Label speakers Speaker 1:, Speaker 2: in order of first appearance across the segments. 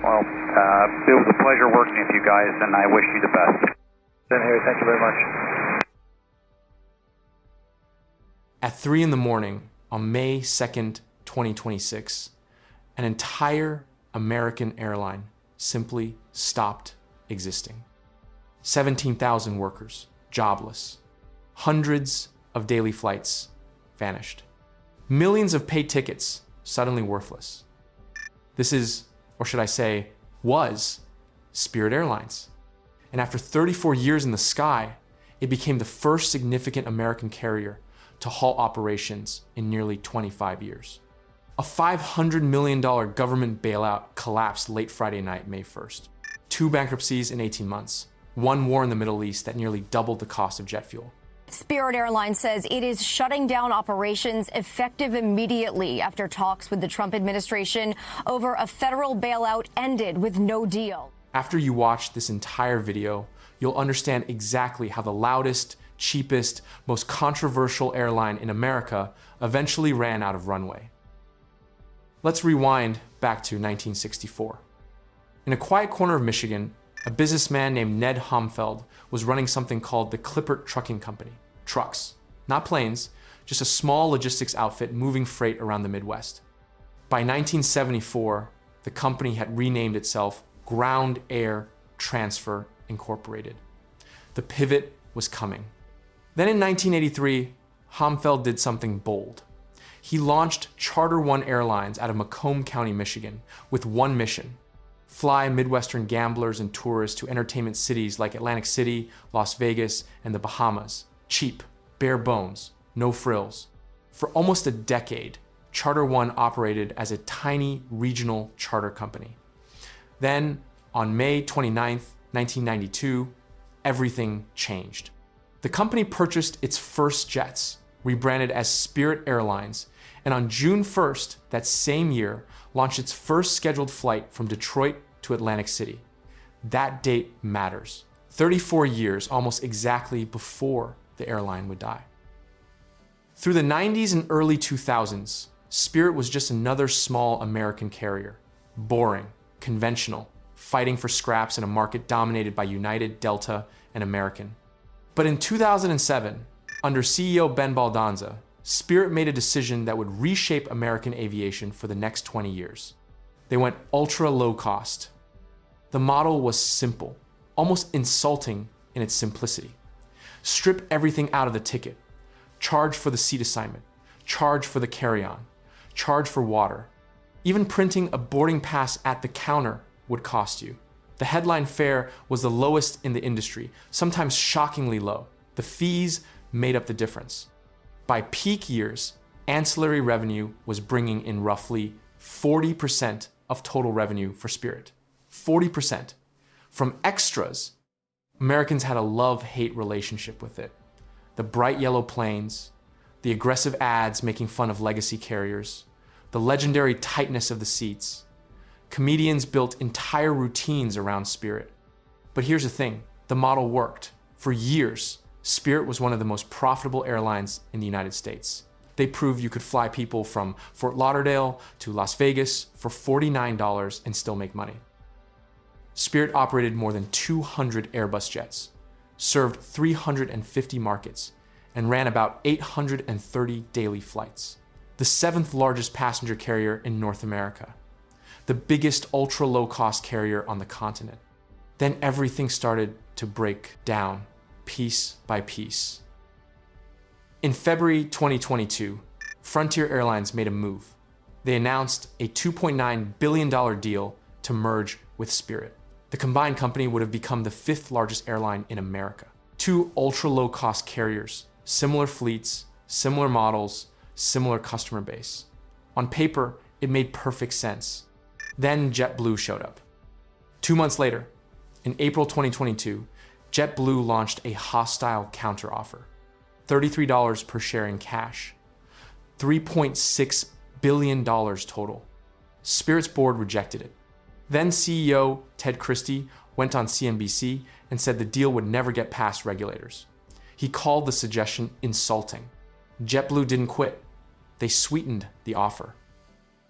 Speaker 1: Well, it was a pleasure working with you guys, and I wish you the best.
Speaker 2: Same here. Thank you very much.
Speaker 3: At 3 in the morning on May 2nd, 2026, an entire American airline simply stopped existing. 17,000 workers, jobless. Hundreds of daily flights vanished. Millions of paid tickets suddenly worthless. This is, or should I say, was Spirit Airlines. And after 34 years in the sky, it became the first significant American carrier to halt operations in nearly 25 years. A $500 million government bailout collapsed late Friday night, May 1st. 2 bankruptcies in 18 months. 1 war in the Middle East that nearly doubled the cost of jet fuel.
Speaker 4: Spirit Airlines says it is shutting down operations effective immediately after talks with the Trump administration over a federal bailout ended with no deal.
Speaker 3: After you watch this entire video, you'll understand exactly how the loudest, cheapest, most controversial airline in America eventually ran out of runway. Let's rewind back to 1964. In a quiet corner of Michigan, a businessman named Ned Homfeld was running something called the Clippert Trucking Company. Trucks, not planes, just a small logistics outfit moving freight around the Midwest. By 1974, the company had renamed itself Ground Air Transfer Incorporated. The pivot was coming. Then in 1983, Homfeld did something bold. He launched Charter One Airlines out of Macomb County, Michigan, with one mission: fly Midwestern gamblers and tourists to entertainment cities like Atlantic City, Las Vegas, and the Bahamas. Cheap, bare bones, no frills. For almost a decade, Charter One operated as a tiny regional charter company. Then, on May 29th, 1992, everything changed. The company purchased its first jets, rebranded as Spirit Airlines, and on June 1st, that same year, launched its first scheduled flight from Detroit to Atlantic City. That date matters. 34 years, almost exactly before the airline would die. Through the 90s and early 2000s, Spirit was just another small American carrier. Boring, conventional, fighting for scraps in a market dominated by United, Delta, and American. But in 2007, under CEO Ben Baldanza, Spirit made a decision that would reshape American aviation for the next 20 years. They went ultra low cost. The model was simple, almost insulting in its simplicity. Strip everything out of the ticket. Charge for the seat assignment. Charge for the carry-on. Charge for water. Even printing a boarding pass at the counter would cost you. The headline fare was the lowest in the industry, sometimes shockingly low. The fees made up the difference. By peak years, ancillary revenue was bringing in roughly 40% of total revenue for Spirit. 40%. From extras, Americans had a love-hate relationship with it. The bright yellow planes, the aggressive ads making fun of legacy carriers, the legendary tightness of the seats. Comedians built entire routines around Spirit. But here's the thing, the model worked. For years, Spirit was one of the most profitable airlines in the United States. They proved you could fly people from Fort Lauderdale to Las Vegas for $49 and still make money. Spirit operated more than 200 Airbus jets, served 350 markets, and ran about 830 daily flights. The 7th largest passenger carrier in North America. The biggest ultra-low-cost carrier on the continent. Then everything started to break down, piece by piece. In February 2022, Frontier Airlines made a move. They announced a $2.9 billion deal to merge with Spirit. The combined company would have become the 5th largest airline in America. 2 ultra-low-cost carriers, similar fleets, similar models, similar customer base. On paper, it made perfect sense. Then JetBlue showed up. 2 months later, in April 2022, JetBlue launched a hostile counteroffer. $33 per share in cash. $3.6 billion total. Spirit's board rejected it. Then CEO Ted Christie went on CNBC and said the deal would never get past regulators. He called the suggestion insulting. JetBlue didn't quit. They sweetened the offer.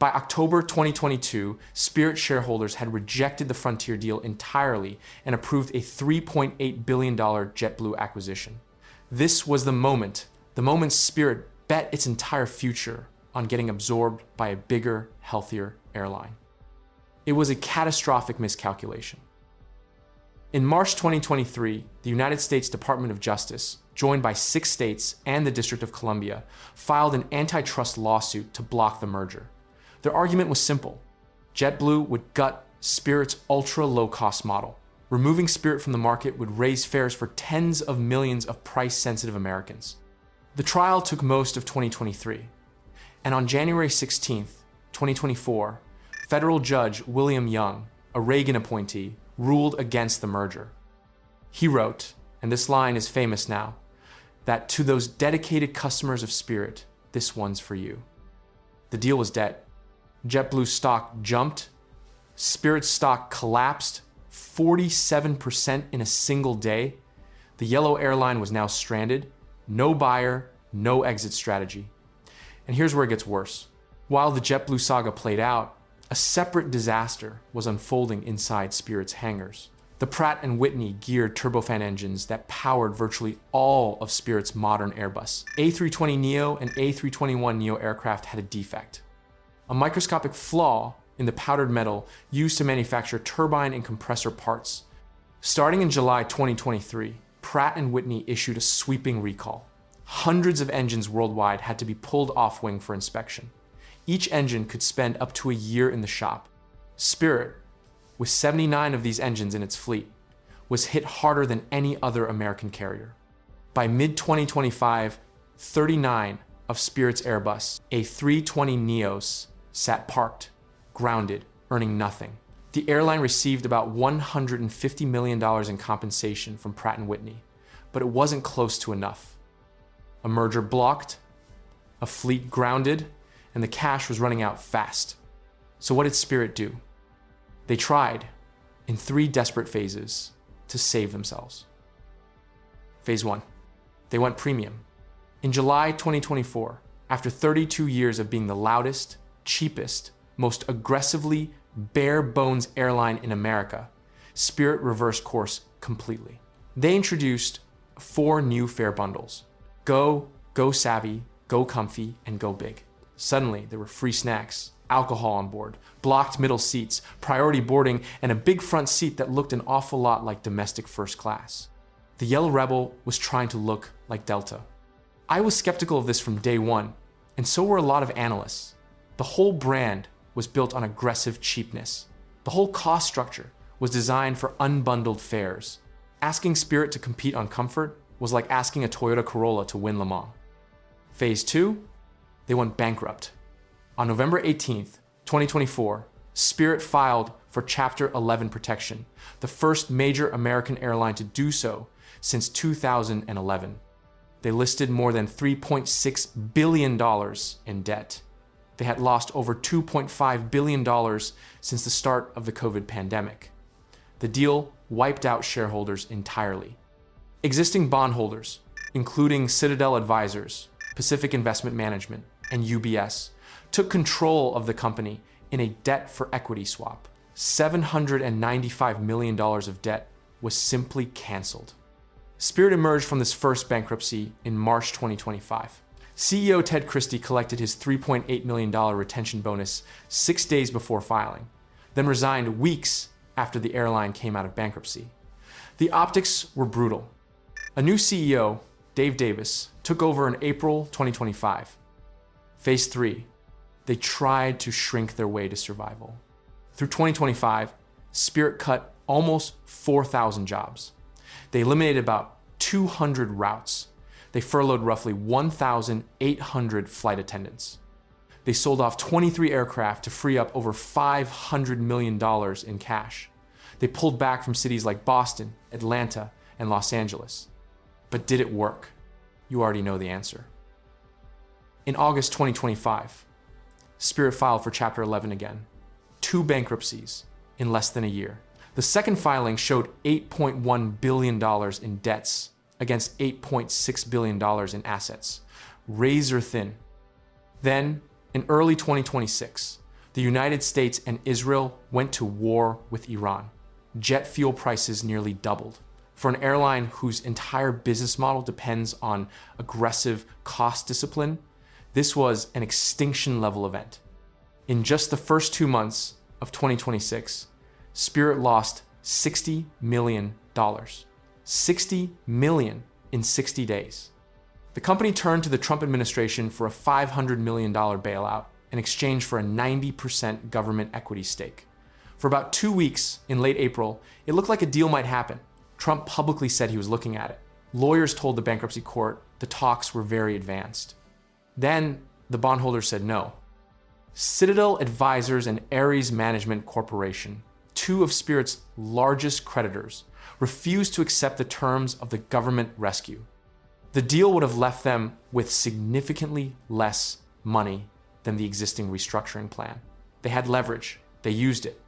Speaker 3: By October 2022, Spirit shareholders had rejected the Frontier deal entirely and approved a $3.8 billion JetBlue acquisition. This was the moment Spirit bet its entire future on getting absorbed by a bigger, healthier airline. It was a catastrophic miscalculation. In March 2023, the United States Department of Justice, joined by 6 states and the District of Columbia, filed an antitrust lawsuit to block the merger. Their argument was simple. JetBlue would gut Spirit's ultra-low-cost model. Removing Spirit from the market would raise fares for tens of millions of price-sensitive Americans. The trial took most of 2023, and on January 16, 2024, federal judge William Young, a Reagan appointee, ruled against the merger. He wrote, and this line is famous now, that to those dedicated customers of Spirit, this one's for you. The deal was dead. JetBlue stock jumped, Spirit stock collapsed 47% in a single day. The yellow airline was now stranded, no buyer, no exit strategy. And here's where it gets worse. While the JetBlue saga played out, a separate disaster was unfolding inside Spirit's hangars. The Pratt & Whitney geared turbofan engines that powered virtually all of Spirit's modern Airbus. A320neo and A321neo aircraft had a defect. A microscopic flaw in the powdered metal used to manufacture turbine and compressor parts. Starting in July 2023, Pratt & Whitney issued a sweeping recall. Hundreds of engines worldwide had to be pulled off wing for inspection. Each engine could spend up to a year in the shop. Spirit, with 79 of these engines in its fleet, was hit harder than any other American carrier. By mid-2025, 39 of Spirit's Airbus A320neos sat parked, grounded, earning nothing. The airline received about $150 million in compensation from Pratt & Whitney, but it wasn't close to enough. A merger blocked, a fleet grounded, and the cash was running out fast. So what did Spirit do? They tried, in 3 desperate phases, to save themselves. Phase 1. They went premium. In July 2024, after 32 years of being the loudest, cheapest, most aggressively bare-bones airline in America, Spirit reversed course completely. They introduced 4 new fare bundles: Go, Go Savvy, Go Comfy, and Go Big. Suddenly, there were free snacks, alcohol on board, blocked middle seats, priority boarding, and a big front seat that looked an awful lot like domestic first class. The Yellow Rebel was trying to look like Delta. I was skeptical of this from day one, and so were a lot of analysts. The whole brand was built on aggressive cheapness. The whole cost structure was designed for unbundled fares. Asking Spirit to compete on comfort was like asking a Toyota Corolla to win Le Mans. Phase 2, they went bankrupt. On November 18th, 2024, Spirit filed for Chapter 11 protection, the first major American airline to do so since 2011. They listed more than $3.6 billion in debt. They had lost over $2.5 billion since the start of the COVID pandemic. The deal wiped out shareholders entirely. Existing bondholders, including Citadel Advisors, Pacific Investment Management, and UBS, took control of the company in a debt-for-equity swap. $795 million of debt was simply canceled. Spirit emerged from this first bankruptcy in March 2025. CEO Ted Christie collected his $3.8 million retention bonus 6 days before filing, then resigned weeks after the airline came out of bankruptcy. The optics were brutal. A new CEO, Dave Davis, took over in April 2025. Phase 3, they tried to shrink their way to survival. Through 2025, Spirit cut almost 4,000 jobs. They eliminated about 200 routes. They furloughed roughly 1,800 flight attendants. They sold off 23 aircraft to free up over $500 million in cash. They pulled back from cities like Boston, Atlanta, and Los Angeles. But did it work? You already know the answer. In August 2025, Spirit filed for Chapter 11 again. 2 bankruptcies in less than a year. The second filing showed $8.1 billion in debts against $8.6 billion in assets. Razor thin. Then, in early 2026, The United States and Israel went to war with Iran. Jet fuel prices nearly doubled. For an airline whose entire business model depends on aggressive cost discipline, this was an extinction-level event. In just the first 2 months of 2026, Spirit lost $60 million. $60 million in 60 days. The company turned to the Trump administration for a $500 million bailout in exchange for a 90% government equity stake. For about 2 weeks in late April, it looked like a deal might happen. Trump publicly said he was looking at it. Lawyers told the bankruptcy court the talks were very advanced. Then the bondholders said no. Citadel Advisors and Ares Management Corporation, two of Spirit's largest creditors, refused to accept the terms of the government rescue. The deal would have left them with significantly less money than the existing restructuring plan. They had leverage. They used it.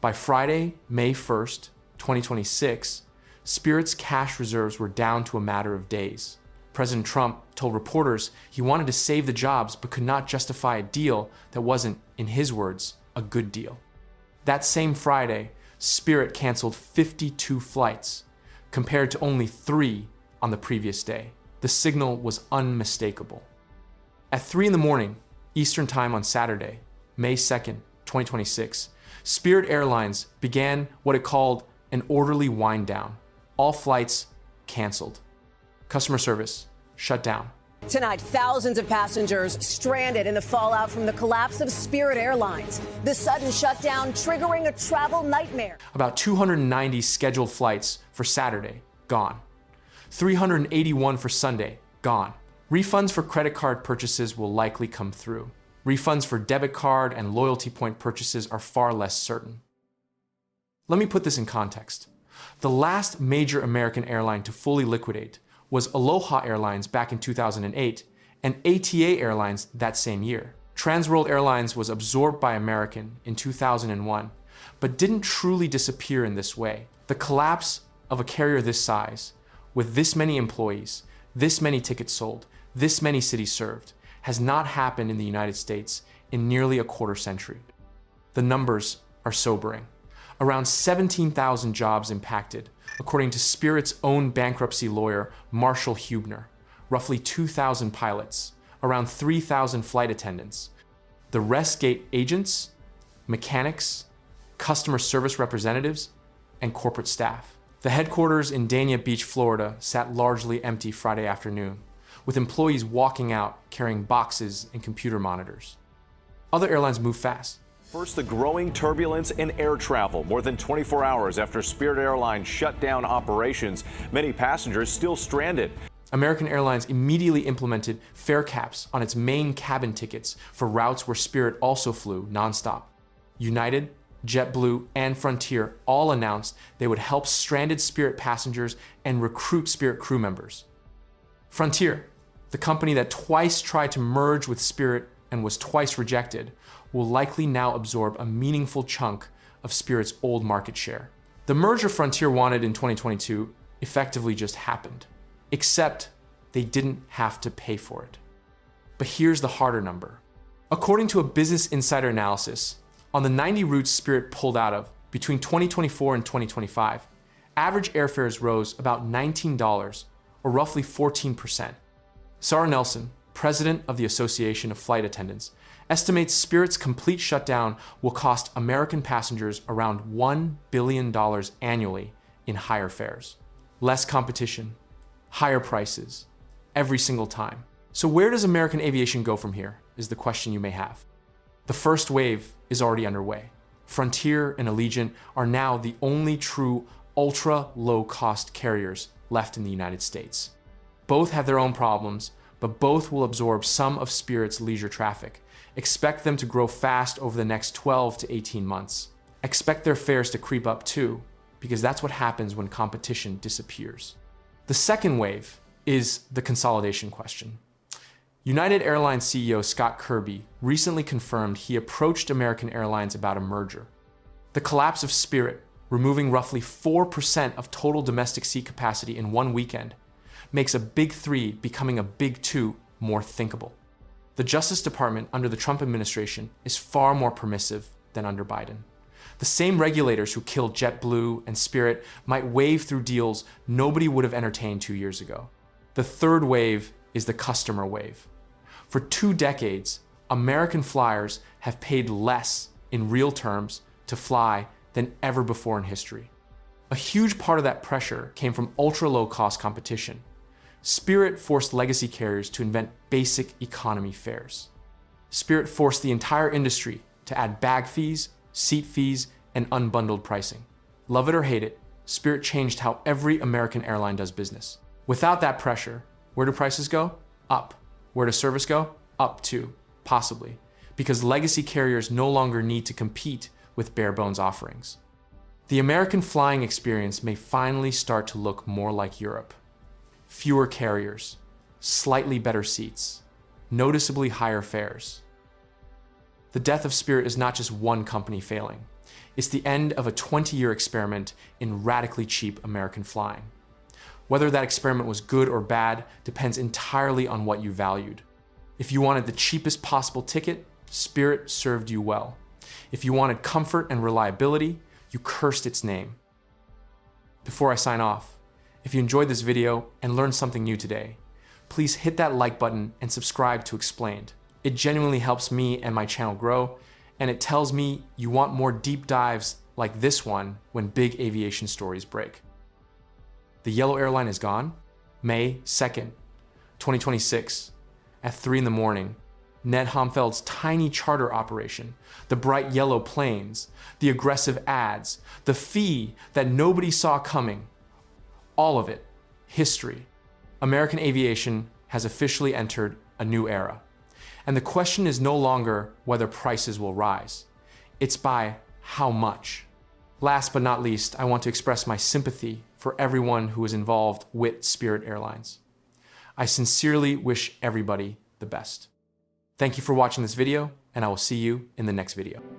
Speaker 3: By Friday, May 1st, 2026, Spirit's cash reserves were down to a matter of days. President Trump told reporters he wanted to save the jobs but could not justify a deal that wasn't, in his words, a good deal. That same Friday, Spirit canceled 52 flights, compared to only 3 on the previous day. The signal was unmistakable. At 3 in the morning, Eastern Time on Saturday, May 2nd, 2026, Spirit Airlines began what it called an orderly wind down. All flights canceled. Customer service shut down.
Speaker 5: Tonight, thousands of passengers stranded in the fallout from the collapse of Spirit Airlines. The sudden shutdown triggering a travel nightmare.
Speaker 3: About 290 scheduled flights for Saturday, gone. 381 for Sunday, gone. Refunds for credit card purchases will likely come through. Refunds for debit card and loyalty point purchases are far less certain. Let me put this in context. The last major American airline to fully liquidate was Aloha Airlines back in 2008 and ATA Airlines that same year. Transworld Airlines was absorbed by American in 2001, but didn't truly disappear in this way. The collapse of a carrier this size, with this many employees, this many tickets sold, this many cities served, has not happened in the United States in nearly a quarter century. The numbers are sobering. Around 17,000 jobs impacted, according to Spirit's own bankruptcy lawyer, Marshall Hubner. Roughly 2,000 pilots, around 3,000 flight attendants, the rest gate agents, mechanics, customer service representatives, and corporate staff. The headquarters in Dania Beach, Florida, sat largely empty Friday afternoon, with employees walking out carrying boxes and computer monitors. Other airlines moved fast.
Speaker 6: First, the growing turbulence in air travel. More than 24 hours after Spirit Airlines shut down operations, many passengers still stranded.
Speaker 3: American Airlines immediately implemented fare caps on its main cabin tickets for routes where Spirit also flew nonstop. United, JetBlue, and Frontier all announced they would help stranded Spirit passengers and recruit Spirit crew members. Frontier, the company that twice tried to merge with Spirit and was twice rejected, will likely now absorb a meaningful chunk of Spirit's old market share. The merger Frontier wanted in 2022 effectively just happened, except they didn't have to pay for it. But here's the harder number. According to a Business Insider analysis, on the 90 routes Spirit pulled out of between 2024 and 2025, average airfares rose about $19, or roughly 14%. Sarah Nelson, president of the Association of Flight Attendants, estimates Spirit's complete shutdown will cost American passengers around $1 billion annually in higher fares. Less competition, higher prices, every single time. So where does American aviation go from here, is the question you may have. The first wave is already underway. Frontier and Allegiant are now the only true ultra-low-cost carriers left in the United States. Both have their own problems, but both will absorb some of Spirit's leisure traffic. Expect them to grow fast over the next 12 to 18 months. Expect their fares to creep up too, because that's what happens when competition disappears. The second wave is the consolidation question. United Airlines CEO Scott Kirby recently confirmed he approached American Airlines about a merger. The collapse of Spirit, removing roughly 4% of total domestic seat capacity in one weekend, makes a big three becoming a big two more thinkable. The Justice Department under the Trump administration is far more permissive than under Biden. The same regulators who killed JetBlue and Spirit might wave through deals nobody would have entertained 2 years ago. The third wave is the customer wave. For 2 decades, American flyers have paid less in real terms to fly than ever before in history. A huge part of that pressure came from ultra-low-cost competition. Spirit forced legacy carriers to invent basic economy fares. Spirit forced the entire industry to add bag fees, seat fees, and unbundled pricing. Love it or hate it, Spirit changed how every American airline does business. Without that pressure, where do prices go? Up. Where does service go? Up too, possibly, because legacy carriers no longer need to compete with bare bones offerings. The American flying experience may finally start to look more like Europe. Fewer carriers, slightly better seats, noticeably higher fares. The death of Spirit is not just one company failing. It's the end of a 20-year experiment in radically cheap American flying. Whether that experiment was good or bad depends entirely on what you valued. If you wanted the cheapest possible ticket, Spirit served you well. If you wanted comfort and reliability, you cursed its name. Before I sign off, if you enjoyed this video and learned something new today, please hit that like button and subscribe to Explained. It genuinely helps me and my channel grow, and it tells me you want more deep dives like this one when big aviation stories break. The yellow airline is gone. May 2nd, 2026, at 3 in the morning. Ned Homfeld's tiny charter operation, the bright yellow planes, the aggressive ads, the fee that nobody saw coming, all of it, history. American aviation has officially entered a new era. And the question is no longer whether prices will rise. It's by how much. Last but not least, I want to express my sympathy for everyone who is involved with Spirit Airlines. I sincerely wish everybody the best. Thank you for watching this video, and I will see you in the next video.